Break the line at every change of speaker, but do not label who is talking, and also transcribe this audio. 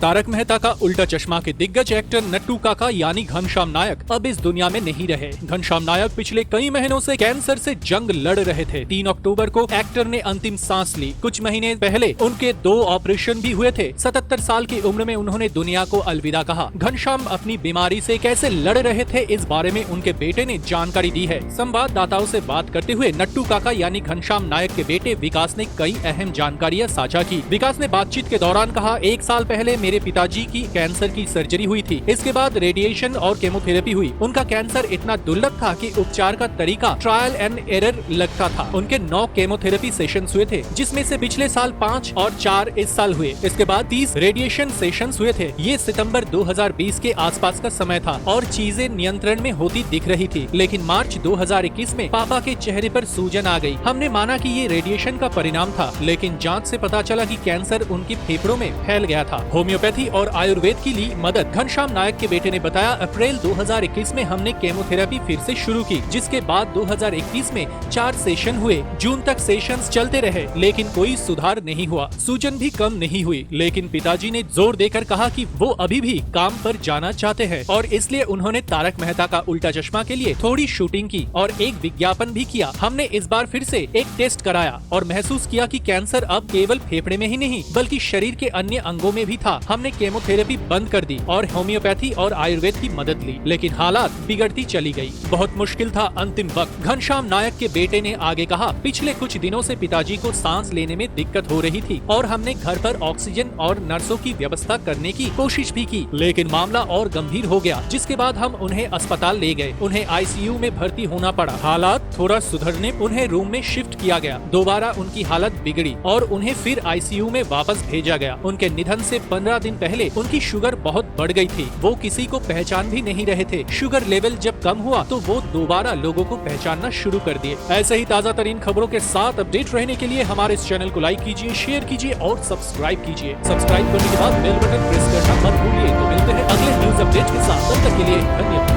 तारक मेहता का उल्टा चश्मा के दिग्गज एक्टर नट्टू काका यानी घनश्याम नायक अब इस दुनिया में नहीं रहे। घनश्याम नायक पिछले कई महीनों से कैंसर से जंग लड़ रहे थे। 3 अक्टूबर को एक्टर ने अंतिम सांस ली। कुछ महीने पहले उनके 2 ऑपरेशन भी हुए थे। 77 साल की उम्र में उन्होंने दुनिया को अलविदा कहा। घनश्याम अपनी बीमारी से कैसे लड़ रहे थे, इस बारे में उनके बेटे ने जानकारी दी है। संवाददाताओं से बात करते हुए नट्टू काका यानी घनश्याम नायक के बेटे विकास ने कई अहम जानकारियां साझा की। विकास ने बातचीत के दौरान कहा, 1 साल पहले मेरे पिताजी की कैंसर की सर्जरी हुई थी। इसके बाद रेडिएशन और केमोथेरेपी हुई। उनका कैंसर इतना दुर्लभ था कि उपचार का तरीका ट्रायल एंड एरर लगता था। उनके 9 केमोथेरेपी सेशंस हुए थे, जिसमें से पिछले साल 5 और 4 इस साल हुए। इसके बाद 30 रेडिएशन सेशंस हुए थे। ये सितंबर 2020 के आसपास का समय था और चीजें नियंत्रण में होती दिख रही थी। लेकिन मार्च 2021 में पापा के चेहरे पर सूजन आ गई। हमने माना कि ये रेडिएशन का परिणाम था, लेकिन जांच से पता चला कि कैंसर उनके फेफड़ों में फैल गया था। होम्योपैथी और आयुर्वेद की ली मदद। घनश्याम नायक के बेटे ने बताया, अप्रैल 2021 में हमने केमोथेरेपी फिर से शुरू की, जिसके बाद 2021 में 4 सेशन हुए। जून तक सेशंस चलते रहे, लेकिन कोई सुधार नहीं हुआ। सूजन भी कम नहीं हुई। लेकिन पिताजी ने जोर देकर कहा कि वो अभी भी काम पर जाना चाहते हैं और इसलिए उन्होंने तारक मेहता का उल्टा चश्मा के लिए थोड़ी शूटिंग की और एक विज्ञापन भी किया। हमने इस बार फिर से एक टेस्ट कराया और महसूस किया कि कैंसर अब केवल फेफड़े में ही नहीं बल्कि शरीर के अन्य अंगों में भी था। हमने केमोथेरेपी बंद कर दी और होम्योपैथी और आयुर्वेद की मदद ली, लेकिन हालात बिगड़ती चली गई। बहुत मुश्किल था अंतिम वक्त। घनश्याम नायक के बेटे ने आगे कहा, पिछले कुछ दिनों से पिताजी को सांस लेने में दिक्कत हो रही थी और हमने घर पर ऑक्सीजन और नर्सों की व्यवस्था करने की कोशिश भी की, लेकिन मामला और गंभीर हो गया, जिसके बाद हम उन्हें अस्पताल ले गए। उन्हें आईसीयू में भर्ती होना पड़ा। हालात थोड़ा सुधरने उन्हें रूम में शिफ्ट किया गया। दोबारा उनकी हालत बिगड़ी और उन्हें फिर आईसीयू में वापस भेजा गया। उनके निधन से 15 दिन पहले उनकी शुगर बहुत बढ़ गई थी। वो किसी को पहचान भी नहीं रहे थे। शुगर लेवल जब कम हुआ तो वो दोबारा लोगों को पहचानना शुरू कर दिए। ऐसे ही ताज़ा तरीन खबरों के साथ अपडेट रहने के लिए हमारे इस चैनल को लाइक कीजिए, शेयर कीजिए और सब्सक्राइब कीजिए। सब्सक्राइब करने के बाद बेल बटन प्रेस करना मत भूलिए। तो मिलते हैं अगले न्यूज अपडेट के साथ। तब तक के लिए धन्यवाद।